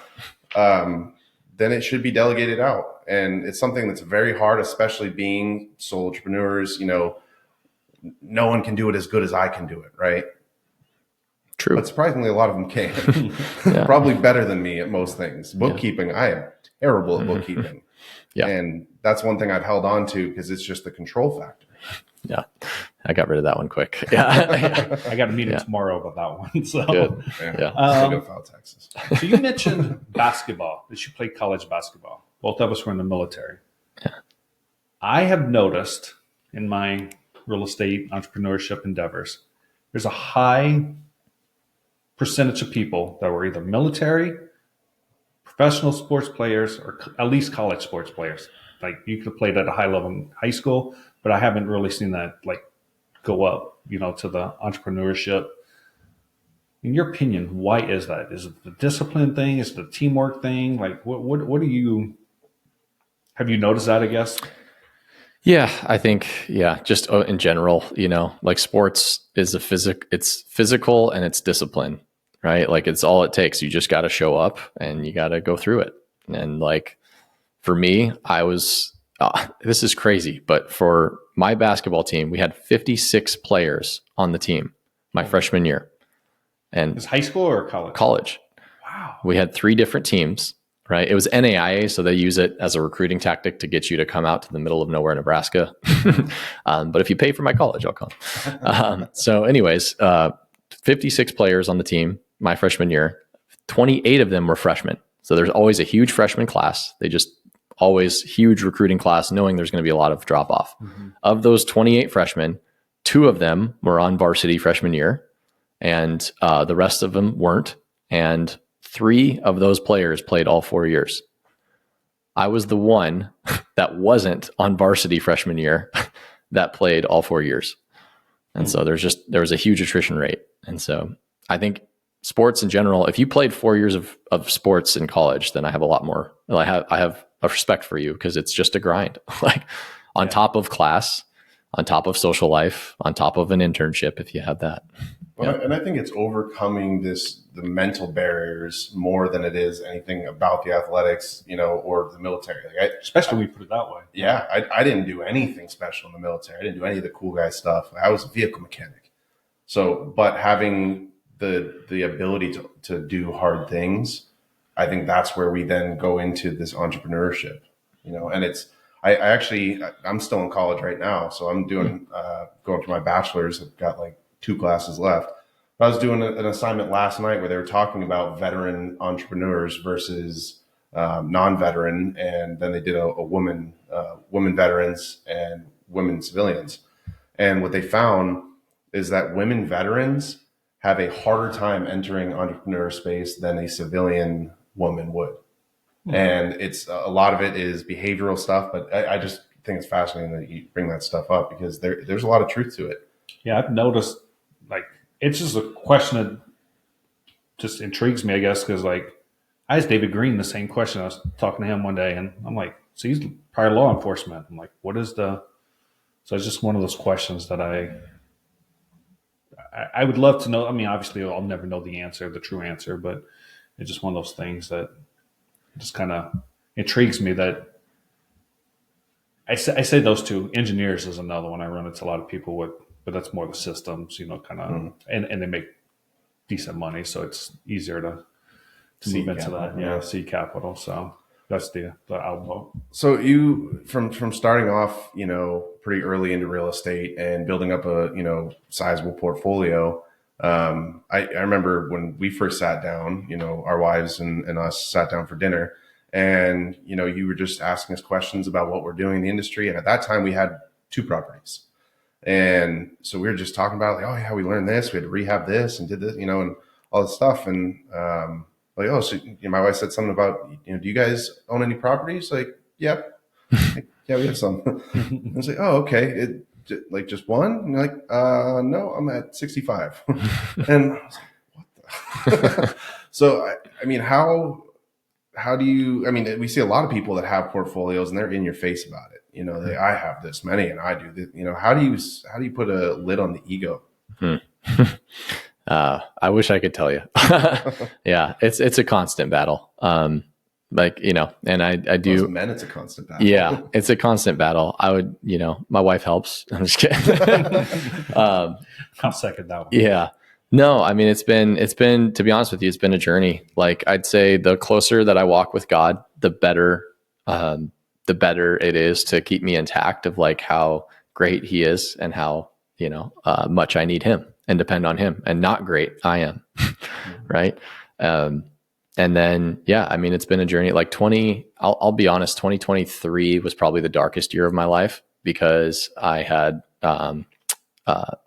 Then it should be delegated out. And it's something that's very hard, especially being sole entrepreneurs. No one can do it as good as I can do it, right? True. But surprisingly, a lot of them can. Probably better than me at most things. Bookkeeping, I am terrible at bookkeeping. And that's one thing I've held on to because it's just the control factor. Yeah. I got rid of that one quick. Yeah. I got a meeting tomorrow about that one. So good. I go file taxes. So you mentioned basketball, that you played college basketball. Both of us were in the military. Yeah. I have noticed in my real estate entrepreneurship endeavors, there's a high percentage of people that were either military, professional sports players, or at least college sports players. Like, you could have played at a high level in high school, but I haven't really seen that go up, to the entrepreneurship. In your opinion, why is that? Is it the discipline thing? Is it the teamwork thing? Like, what do you, have you noticed that, I guess? Yeah, I think, just in general, like, sports is it's physical and it's discipline, right? Like, it's all it takes. You just got to show up and you got to go through it. And like, for me, I was, this is crazy, but for my basketball team, we had 56 players on the team my freshman year. And is high school or college? College. Wow. We had 3 different teams, right? It was NAIA, so they use it as a recruiting tactic to get you to come out to the middle of nowhere, Nebraska. But if you pay for my college, I'll come. So anyways, 56 players on the team my freshman year. 28 of them were freshmen. So there's always a huge freshman class. They just always huge recruiting class, knowing there's going to be a lot of drop off. Of those 28 freshmen, 2 of them were on varsity freshman year, and the rest of them weren't. And 3 of those players played all 4 years. I was the one that wasn't on varsity freshman year that played all 4 years. And so there was a huge attrition rate. And so I think sports in general, if you played 4 years of sports in college, then I have a lot more. I have a respect for you, because it's just a grind, like on top of class, on top of social life, on top of an internship, if you have that. Well, and I think it's overcoming the mental barriers more than it is anything about the athletics, or the military. Especially when you put it that way. Yeah, I didn't do anything special in the military. I didn't do any of the cool guy stuff. I was a vehicle mechanic. So, but having the ability to do hard things, I think that's where we then go into this entrepreneurship, and I'm still in college right now. So I'm doing, going through my bachelor's. I've got like 2 classes left. I was doing an assignment last night where they were talking about veteran entrepreneurs versus non-veteran, and then they did a women veterans and women civilians. And what they found is that women veterans have a harder time entering entrepreneur space than a civilian woman would. Mm-hmm. And it's a lot of it is behavioral stuff, but I just think it's fascinating that you bring that stuff up, because there's a lot of truth to it. Yeah, I've noticed, like, it's just a question that just intrigues me, I guess, because, like, I asked David Green the same question. I was talking to him one day, and I'm like, so he's prior law enforcement. I'm like, what is so it's just one of those questions that I would love to know. I mean, obviously, I'll never know the true answer, but it's just one of those things that just kind of intrigues me. That I say those 2. Engineers is another one I run into a lot of people with, but that's more the systems, kind of, and they make decent money, so it's easier to move into capital, that. Yeah, seed capital. So that's the outlook. So you from starting off, pretty early into real estate and building up a sizable portfolio. I remember when we first sat down, our wives and us sat down for dinner, and you were just asking us questions about what we're doing in the industry. And at that time, we had 2 properties. And so we were just talking about, like, oh yeah, we learned this, we had to rehab this and did this, and all this stuff. And like, oh, so my wife said something about, do you guys own any properties? Like, yep. Yeah, we have some. I was like, oh, okay. Like just one? And you're like, no, I'm at 65. And I was like, what the? So, I mean, how do you, we see a lot of people that have portfolios and they're in your face about it. I have this many and I do this. How do you put a lid on the ego? I wish I could tell you. Yeah, it's a constant battle. And I do. Most men, it's a constant battle. Yeah, it's a constant battle. I would, my wife helps. I'm just kidding. I'll second that one. Yeah. No, it's been, to be honest with you, it's been a journey. Like, I'd say the closer that I walk with God, the better it is to keep me intact of like how great he is and how, much I need him and depend on him, and not great I am. Right. And then, it's been a journey. Like I'll be honest, 2023 was probably the darkest year of my life, because I had,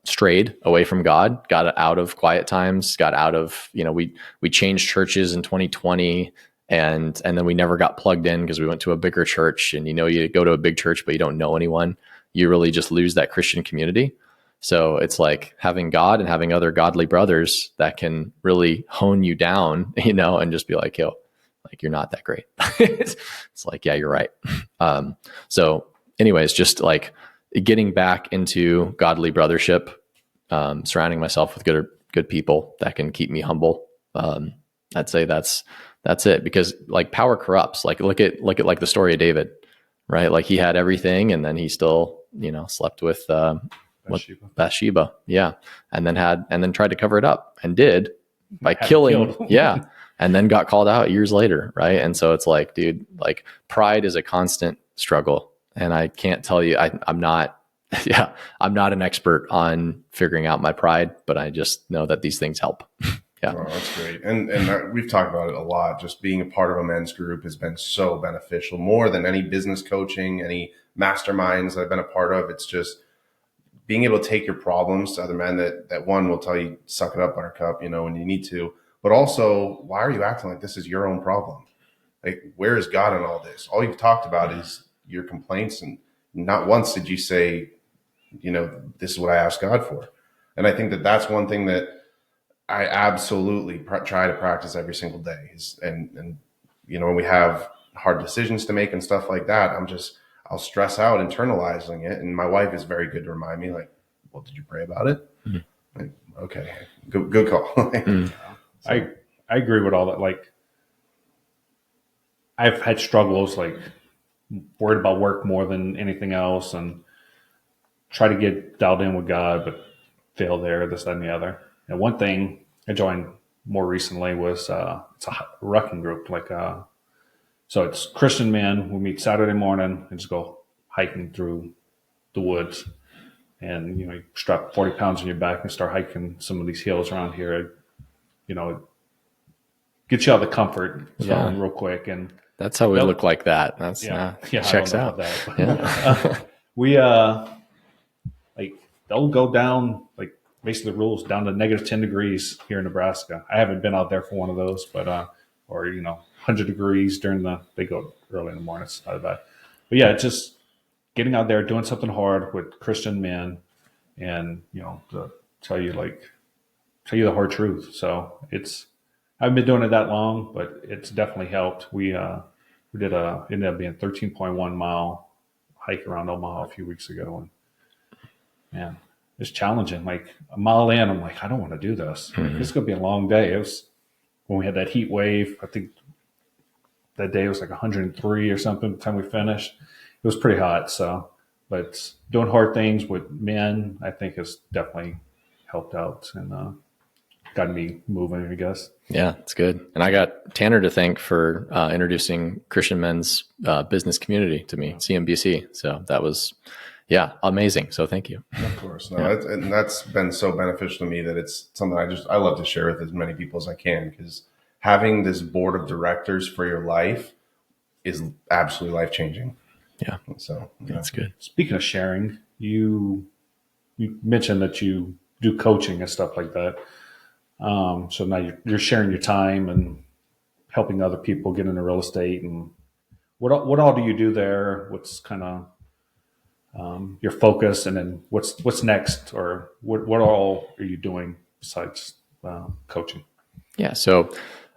strayed away from God, got out of quiet times, got out of, we changed churches in 2020, and then we never got plugged in because we went to a bigger church, and you go to a big church, but you don't know anyone. You really just lose that Christian community. So it's like having God and having other godly brothers that can really hone you down, and just be like, yo, like, you're not that great. It's like, yeah, you're right. So anyways, just like getting back into godly brothership, surrounding myself with good people that can keep me humble. I'd say that's it, because like power corrupts. Like look at like the story of David, right? Like he had everything, and then he still, slept with Bathsheba. Yeah. And then tried to cover it up, and did by killing. Yeah. And then got called out years later. Right. And so it's like, dude, like pride is a constant struggle. And I can't tell you, I'm not an expert on figuring out my pride, but I just know that these things help. Yeah. Oh, that's great. And we've talked about it a lot. Just being a part of a men's group has been so beneficial, more than any business coaching, any masterminds I've been a part of. It's just being able to take your problems to other men that one will tell you, suck it up, buttercup, when you need to, but also, why are you acting like this is your own problem? Like, where is God in all this? All you've talked about is your complaints, and not once did you say, this is what I asked God for. And I think that that's one thing that I absolutely try to practice every single day and when we have hard decisions to make and stuff like that, I'll stress out internalizing it. And my wife is very good to remind me, like, well, did you pray about it? Mm-hmm. Like, okay, good call. Mm-hmm. So. I agree with all that. Like, I've had struggles, like worried about work more than anything else, and try to get dialed in with God, but fail there, this, that, and the other. And one thing I joined more recently was it's a rucking group. So it's Christian men. We meet Saturday morning and just go hiking through the woods. And, you strap 40 pounds on your back and start hiking some of these hills around here. Get you out of the comfort zone real quick. And that's how we look like that. That's checks out. We they'll go down, like, basically the rules down to -10 degrees here in Nebraska. I haven't been out there for one of those, but 100 degrees they go early in the morning. It's not bad. But yeah, just getting out there, doing something hard with Christian men, and to tell you the hard truth. So I haven't been doing it that long, but it's definitely helped. We ended up being a 13.1 mile hike around Omaha a few weeks ago, and man, it's challenging. Like, a mile in, I'm like, I don't want to do this. Mm-hmm. It's going to be a long day. It was when we had that heat wave. I think that day was like 103 or something by the time we finished. It was pretty hot. So, but doing hard things with men, I think, has definitely helped out and gotten me moving, I guess. Yeah, it's good. And I got Tanner to thank for introducing Christian Men's business community to me, CMBC. So that was, amazing. So thank you. Of course. And that's been so beneficial to me that it's something I love to share with as many people as I can, because having this board of directors for your life is absolutely life-changing. Yeah. So that's good. Speaking of sharing, you mentioned that you do coaching and stuff like that. So now you're sharing your time and helping other people get into real estate. And what all do you do there? What's kind of your focus, and then what's next, or what all are you doing besides coaching? Yeah. So,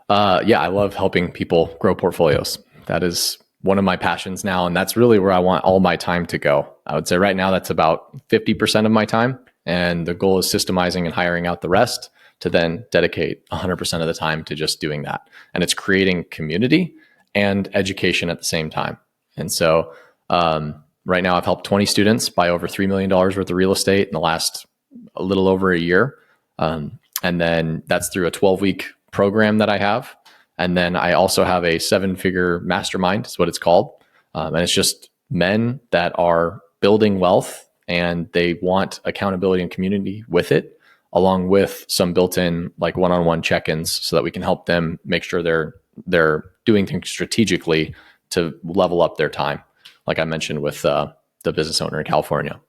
I love helping people grow portfolios. That is one of my passions now. And that's really where I want all my time to go. I would say right now that's about 50% of my time. And the goal is systemizing and hiring out the rest to then dedicate 100% of the time to just doing that. And it's creating community and education at the same time. And so, right now I've helped 20 students buy over $3 million worth of real estate in the last a little over a year. And then that's through a 12-week program that I have. And then I also have a 7-figure mastermind, is what it's called. And it's just men that are building wealth and they want accountability and community with it, along with some built-in like one-on-one check-ins so that we can help them make sure they're doing things strategically to level up their time. Like I mentioned with the business owner in California.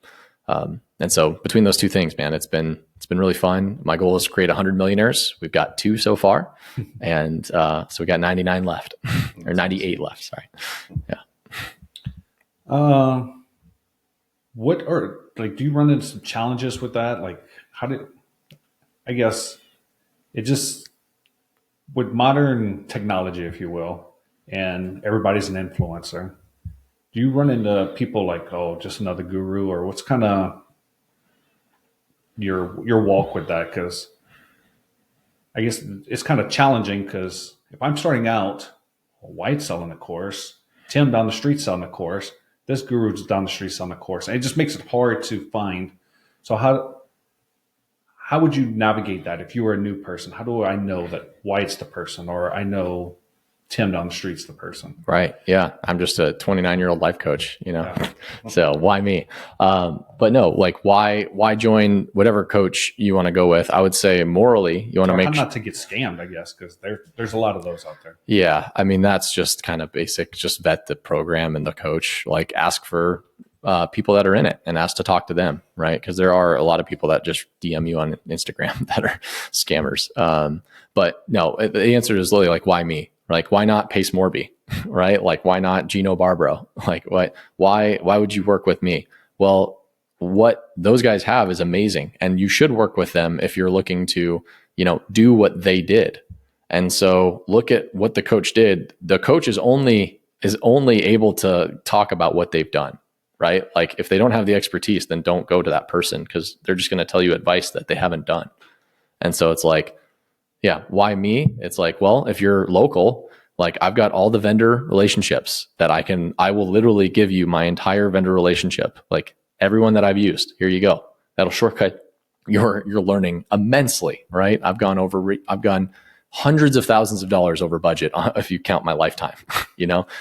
And so between those two things, man, it's been really fun. My goal is to create 100 millionaires. We've got 2 so far. And so we got 99 left or 98 left. Sorry. Yeah. Do you run into some challenges with that? Like, I guess it just, with modern technology, if you will, and everybody's an influencer, do you run into people like, oh, just another guru, or what's kind of your walk with that? Because I guess it's kind of challenging, because if I'm starting out, Wyatt's selling a course, Tim down the street selling a course, this guru's down the street selling a course, and it just makes it hard to find. So how would you navigate that if you were a new person? How do I know that Wyatt's the person, or I know Tim down the street's the person? Right. Yeah. I'm just a 29-year-old life coach, Yeah. So why me? But no, like why join whatever coach you want to go with? I would say morally, you want to make sure not to get scammed, I guess, because there's a lot of those out there. Yeah. I mean, that's just kind of basic. Just vet the program and the coach, like ask for people that are in it and ask to talk to them, right? Because there are a lot of people that just DM you on Instagram that are scammers. But no, the answer is literally like, why me? Like, why not Pace Morby, right? Like, why not Gino Barbaro? Like, why would you work with me? Well, what those guys have is amazing, and you should work with them if you're looking to, do what they did. And so look at what the coach did. The coach is only able to talk about what they've done, right? Like, if they don't have the expertise, then don't go to that person, because they're just going to tell you advice that they haven't done. And so it's like, yeah, why me? It's like, well, if you're local, like, I've got all the vendor relationships that I will literally give you my entire vendor relationship. Like, everyone that I've used, here you go. That'll shortcut your learning immensely, right? I've gone hundreds of thousands of dollars over budget if you count my lifetime,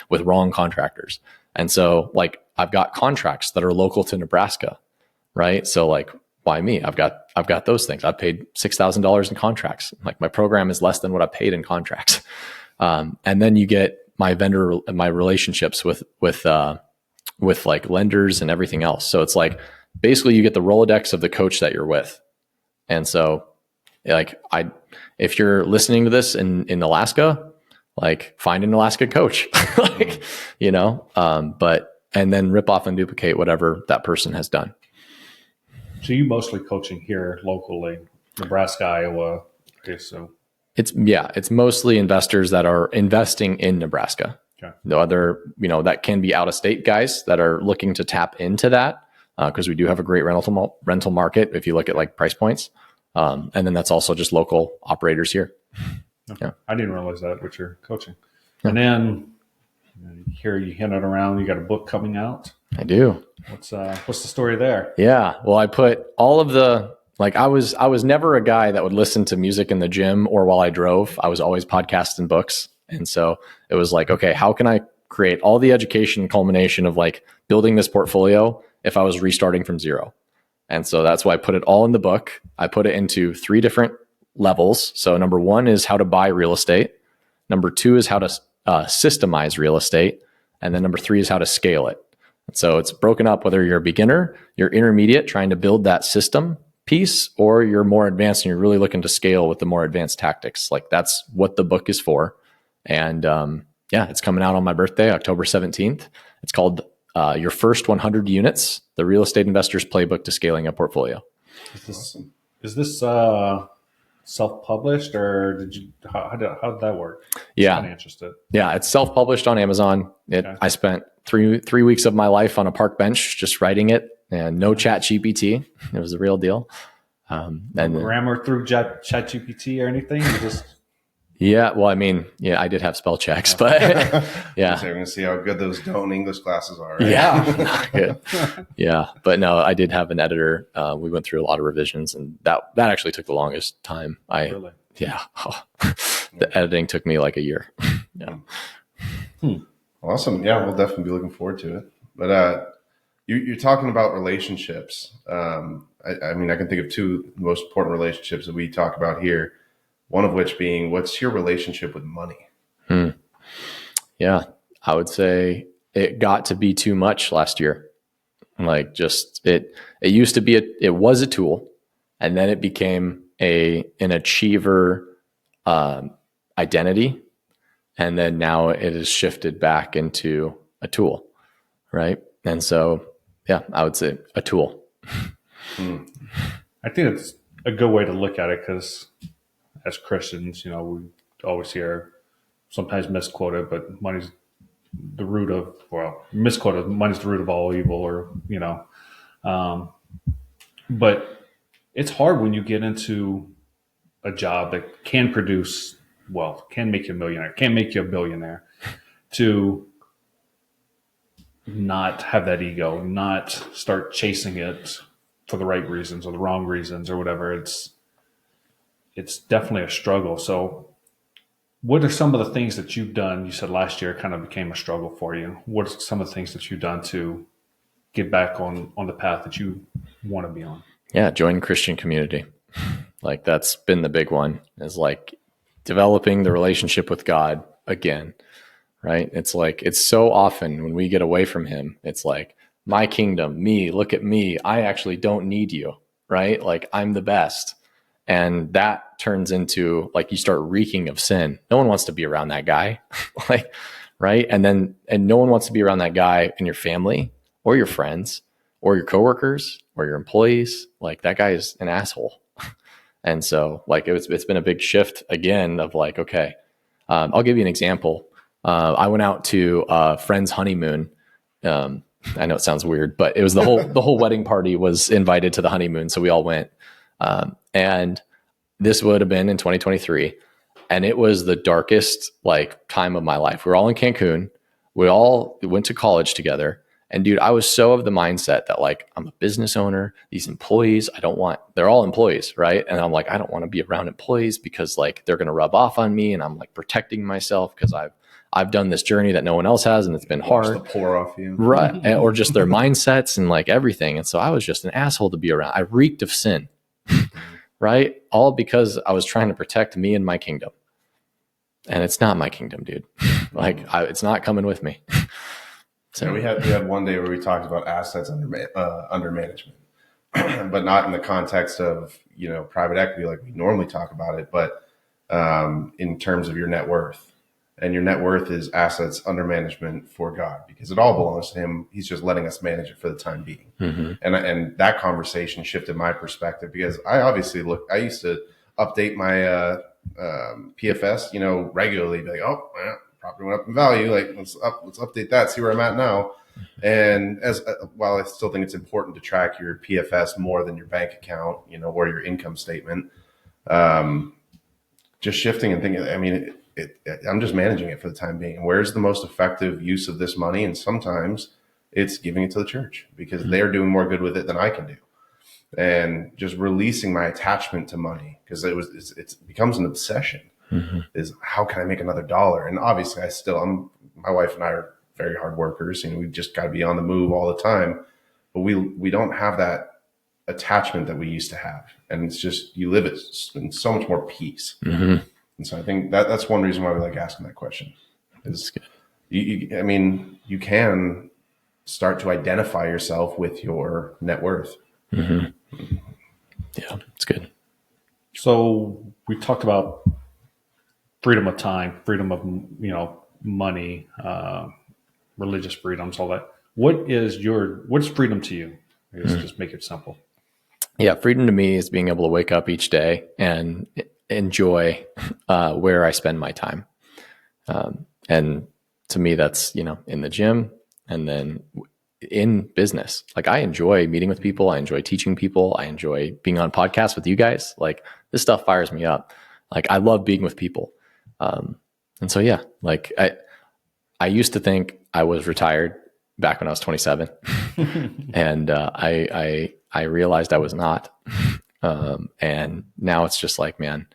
with wrong contractors. And so, like, I've got contracts that are local to Nebraska, right? So, like, why me? I've got those things. I've paid $6,000 in contracts. Like, my program is less than what I paid in contracts. And then you get my relationships with like lenders and everything else. So it's like, basically you get the Rolodex of the coach that you're with. And so, like, if you're listening to this in Alaska, like, find an Alaska coach, like, and then rip off and duplicate whatever that person has done. So you mostly coaching here locally, Nebraska, Iowa. Okay, so it's mostly investors that are investing in Nebraska. Okay. No other, that can be out of state guys that are looking to tap into that, because we do have a great rental market if you look at like price points. And then that's also just local operators here. Okay. Yeah. I didn't realize that, what you're coaching. Yeah. And then here you hint it around, you got a book coming out. I do. What's the story there? Yeah. Well, I put all of I was never a guy that would listen to music in the gym or while I drove. I was always podcasting books. And so it was like, okay, how can I create all the education culmination of like building this portfolio if I was restarting from zero? And so that's why I put it all in the book. I put it into 3 different levels. So number 1 is how to buy real estate. Number 2 is how to systemize real estate. And then number 3 is how to scale it. So it's broken up whether you're a beginner, you're intermediate trying to build that system piece, or you're more advanced and you're really looking to scale with the more advanced tactics. Like, that's what the book is for. And it's coming out on my birthday, October 17th. It's called Your First 100 Units, the Real Estate Investor's Playbook to Scaling a Portfolio. Is this self-published, or how did that work? Yeah. I'm interested. Yeah, it's self-published on Amazon. Okay. I spent three weeks of my life on a park bench just writing it, and no chat GPT. It was the real deal. And grammar through chat GPT or anything? Yeah, well, I mean, I did have spell checks, but yeah. So you're going to see how good those Doan English classes are. Right? Yeah. Good. Yeah. But no, I did have an editor. We went through a lot of revisions, and that actually took the longest time. Really? Yeah. The editing took me like a year. Yeah. Awesome. Yeah, we'll definitely be looking forward to it. But you're talking about relationships. I mean, I can think of 2 most important relationships that we talk about here. One of which being, what's your relationship with money? Yeah, I would say it got to be too much last year. Like, just it used to be it was a tool, and then it became an achiever identity, and then now it has shifted back into a tool, right? And so, yeah, I would say a tool. I think it's a good way to look at it, because as Christians, we always hear, sometimes misquoted, but money's the root of, misquoted, money's the root of all evil, or, but it's hard when you get into a job that can produce wealth, can make you a millionaire, can make you a billionaire, to not have that ego, not start chasing it for the right reasons or the wrong reasons or whatever. It's definitely a struggle. So what are some of the things that you've done? You said last year kind of became a struggle for you. What are some of the things that you've done to get back on the path that you want to be on? Yeah, join Christian community. Like, that's been the big one, is like developing the relationship with God again, right? It's like, it's so often when we get away from him, it's like my kingdom, me, look at me. I actually don't need you, right? Like I'm the best. And that turns into like you start reeking of sin. No one wants to be around that guy. Like, right. And no one wants to be around that guy in your family or your friends or your coworkers or your employees. Like that guy is an asshole. And so like it's been a big shift again of like, okay, I'll give you an example. I went out to a friend's honeymoon. I know it sounds weird, but it was the whole wedding party was invited to the honeymoon. So we all went. And this would have been in 2023. And it was the darkest like time of my life. We were all in Cancun. We all went to college together. And dude, I was so of the mindset that like, I'm a business owner, these employees, they're all employees, right? And I'm like, I don't want to be around employees because like, they're going to rub off on me. And I'm like protecting myself because I've done this journey that no one else has. And it's been hard. The pour off you. Right. Or just their mindsets and like everything. And so I was just an asshole to be around. I reeked of sin, right? All because I was trying to protect me and my kingdom. And it's not my kingdom, dude. Like it's not coming with me. So we had one day where we talked about assets under management, but not in the context of, private equity like we normally talk about it, but in terms of your net worth. And your net worth is assets under management for God, because it all belongs to him. He's just letting us manage it for the time being. Mm-hmm. And that conversation shifted my perspective, because I used to update my PFS, regularly, be like, oh, well, property went up in value. Like let's update that, see where I'm at now. And while I still think it's important to track your PFS more than your bank account, or your income statement, just shifting and thinking, I mean, I'm just managing it for the time being. And where's the most effective use of this money? And sometimes it's giving it to the church because they're doing more good with it than I can do. And just releasing my attachment to money, because it becomes an obsession. Mm-hmm. Is how can I make another dollar? And obviously my wife and I are very hard workers, we've just got to be on the move all the time, but we don't have that attachment that we used to have. And it's just, you live it in so much more peace. Mm-hmm. And so I think that's one reason why we like asking that question. Is you can start to identify yourself with your net worth. Mm-hmm. Yeah, it's good. So we talked about freedom of time, freedom of money, religious freedoms, all that. What's freedom to you? Just make it simple. Yeah, freedom to me is being able to wake up each day and enjoy where I spend my time. And to me, that's, in the gym and then in business. Like I enjoy meeting with people. I enjoy teaching people. I enjoy being on podcasts with you guys. Like this stuff fires me up. Like I love being with people. And so, yeah, like I used to think I was retired back when I was 27 and I realized I was not. And now it's just like, man,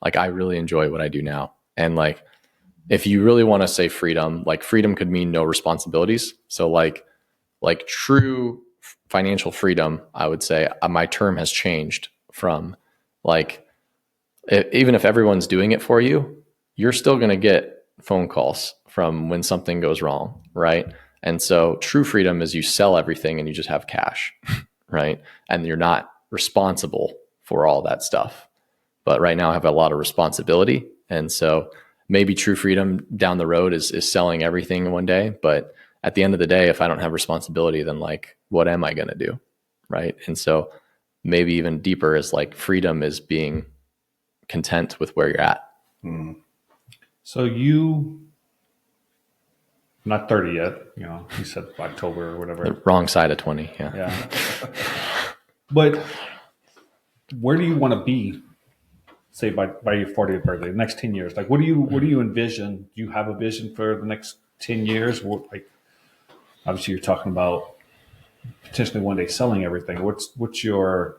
like I really enjoy what I do now. And like, if you really want to say freedom, like freedom could mean no responsibilities. So like true financial freedom, I would say my term has changed from like, even if everyone's doing it for you, you're still going to get phone calls from when something goes wrong. Right. And so true freedom is you sell everything and you just have cash. Right. And you're not responsible for all that stuff. But right now I have a lot of responsibility. And so maybe true freedom down the road is selling everything in one day. But at the end of the day, if I don't have responsibility, then like, what am I going to do? Right. And so maybe even deeper is like freedom is being content with where you're at. Mm. So not 30 yet, you said October or whatever. The wrong side of 20. Yeah. But where do you want to be, say by your 40th birthday, the next 10 years? Like, what do you envision? Do you have a vision for the next 10 years? Like, obviously you're talking about potentially one day selling everything. What's your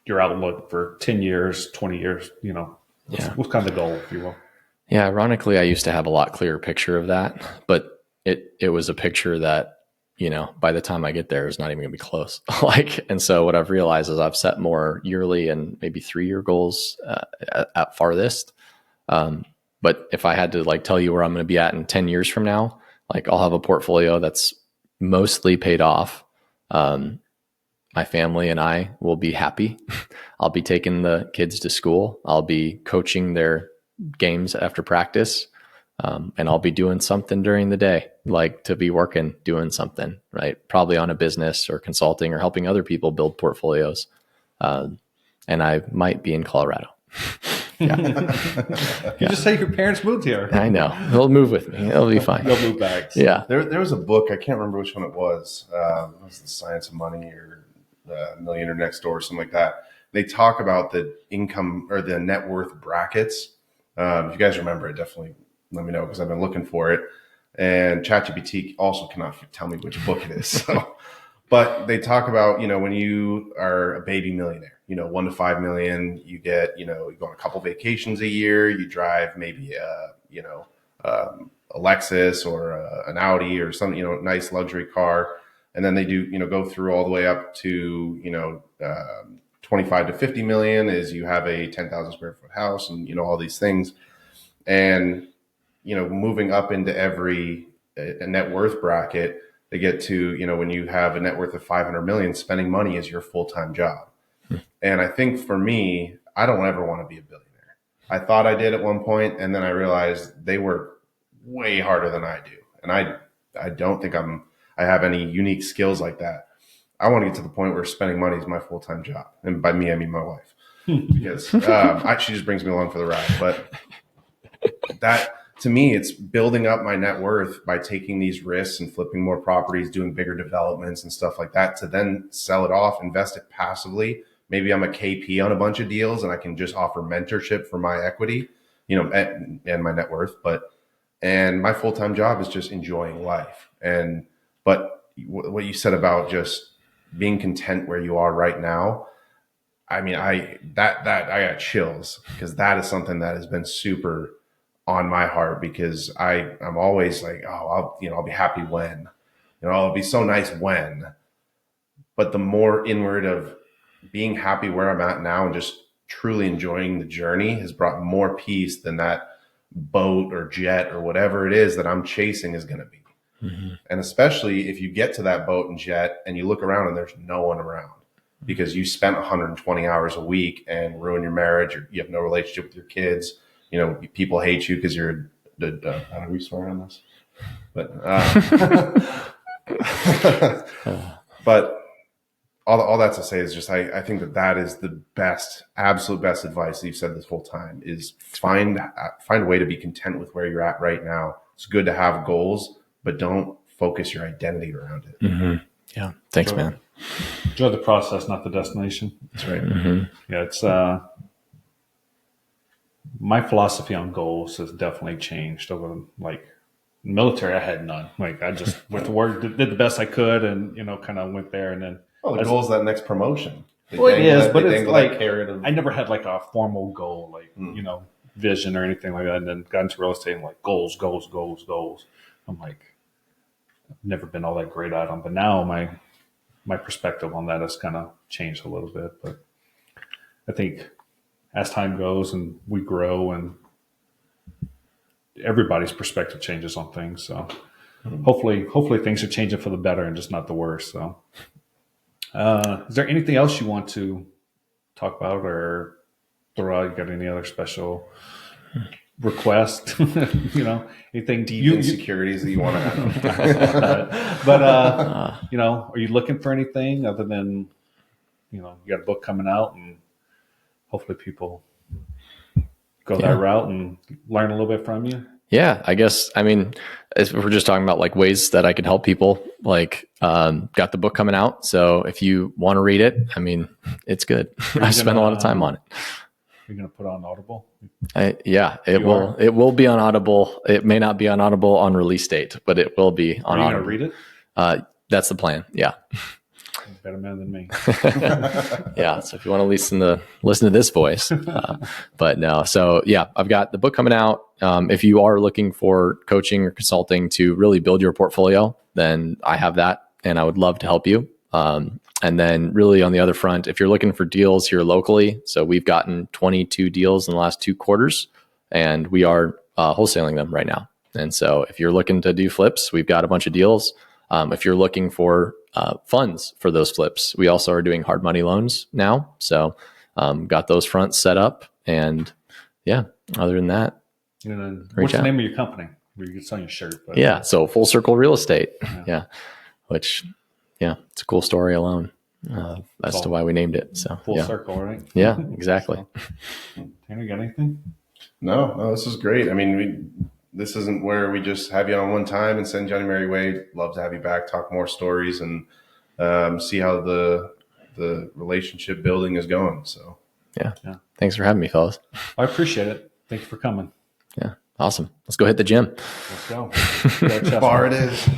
outlook for 10 years, 20 years, what's kind of the goal, if you will? Yeah. Ironically, I used to have a lot clearer picture of that, but it was a picture that, by the time I get there, it's not even gonna be close. And so what I've realized is I've set more yearly and maybe 3-year goals at farthest. But if I had to like tell you where I'm going to be at in 10 years from now, like I'll have a portfolio that's mostly paid off. My family and I will be happy. I'll be taking the kids to school. I'll be coaching their games after practice. And I'll be doing something during the day, like to be working, doing something, right? Probably on a business or consulting or helping other people build portfolios. And I might be in Colorado. You just say your parents moved here. I know. They'll move with me. It'll be fine. They'll move back. So. Yeah. There was a book, I can't remember which one it was. It was The Science of Money or Millionaire Next Door, something like that. They talk about the income or the net worth brackets. If you guys remember it, definitely let me know because I've been looking for it. And ChatGPT also cannot tell me which book it is. So, but they talk about, when you are a baby millionaire, 1 to 5 million, you get, you go on a couple vacations a year, you drive maybe a Lexus or an Audi or some, nice luxury car. And then they do, go through all the way up to, 25 to 50 million is you have a 10,000 square foot house and, all these things. And, moving up into every a net worth bracket, they get to, when you have a net worth of 500 million, spending money is your full-time job. And I think for me, I don't ever want to be a billionaire. I thought I did at one point, and then I realized they work way harder than I do. And I don't think I have any unique skills like that. I want to get to the point where spending money is my full-time job. And by me, I mean my wife. Because she just brings me along for the ride. But that, to me, it's building up my net worth by taking these risks and flipping more properties, doing bigger developments and stuff like that to then sell it off, invest it passively. Maybe I'm a KP on a bunch of deals and I can just offer mentorship for my equity, and my net worth. And my full-time job is just enjoying life. But what you said about just being content where you are right now, I mean, I got chills because that is something that has been super on my heart because I'm always like, oh, I'll be happy when, it'll be so nice when, but the more inward of being happy where I'm at now and just truly enjoying the journey has brought more peace than that boat or jet or whatever it is that I'm chasing is going to be. Mm-hmm. And especially if you get to that boat and jet and you look around and there's no one around because you spent 120 hours a week and ruin your marriage or you have no relationship with your kids. People hate you because you're are we swearing on this? But all that to say is just I think that is the absolute best advice that you've said this whole time is find a way to be content with where you're at right now. It's good to have goals, but don't focus your identity around it. Mm-hmm. Yeah. Thanks, man. Enjoy the process, not the destination. That's right. Mm-hmm. Yeah, it's my philosophy on goals has definitely changed over military. I had none. I just went to work, did the best I could, and kind of went there. And then the goal is that next promotion. It is, but it's I never had a formal goal, vision or anything like that. And then got into real estate and goals. I'm I've never been all that great at them, but now my perspective on that has kind of changed a little bit. But I think as time goes and we grow and everybody's perspective changes on things. So hopefully things are changing for the better and just not the worse. So is there anything else you want to talk about or throw out? You got any other special request? Anything deep insecurities that you want to have? But are you looking for anything other than you got a book coming out and hopefully people go that route and learn a little bit from you? Yeah, I guess, if we're just talking about ways that I can help people, got the book coming out. So if you want to read it, it's good. I spent a lot of time on it. You're going to put on Audible? It will be on Audible. It may not be on Audible on release date, but it will be on Audible. Are you going to read it? That's the plan. Yeah. Better man than me. Yeah. So if you want to listen to this voice, but no. So yeah, I've got the book coming out. If you are looking for coaching or consulting to really build your portfolio, then I have that and I would love to help you. And then really on the other front, if you're looking for deals here locally, so we've gotten 22 deals in the last 2 quarters and we are wholesaling them right now. And so if you're looking to do flips, we've got a bunch of deals. If you're looking for funds for those flips, we also are doing hard money loans now. So got those fronts set up. And yeah, other than that, what's the name of your company? It's on your shirt. But yeah, so Full Circle Real Estate. Yeah, which, yeah, it's a cool story alone as to why we named it. So Full circle, right? Yeah, exactly. So, Tanner, you got anything? No, this is great. I mean, this isn't where we just have you on one time and send you on your merry way. Love to have you back, talk more stories, and see how the relationship building is going. So yeah. Thanks for having me, fellas. I appreciate it. Thank you for coming. Yeah, awesome. Let's go hit the gym. Let's go. Bar it is.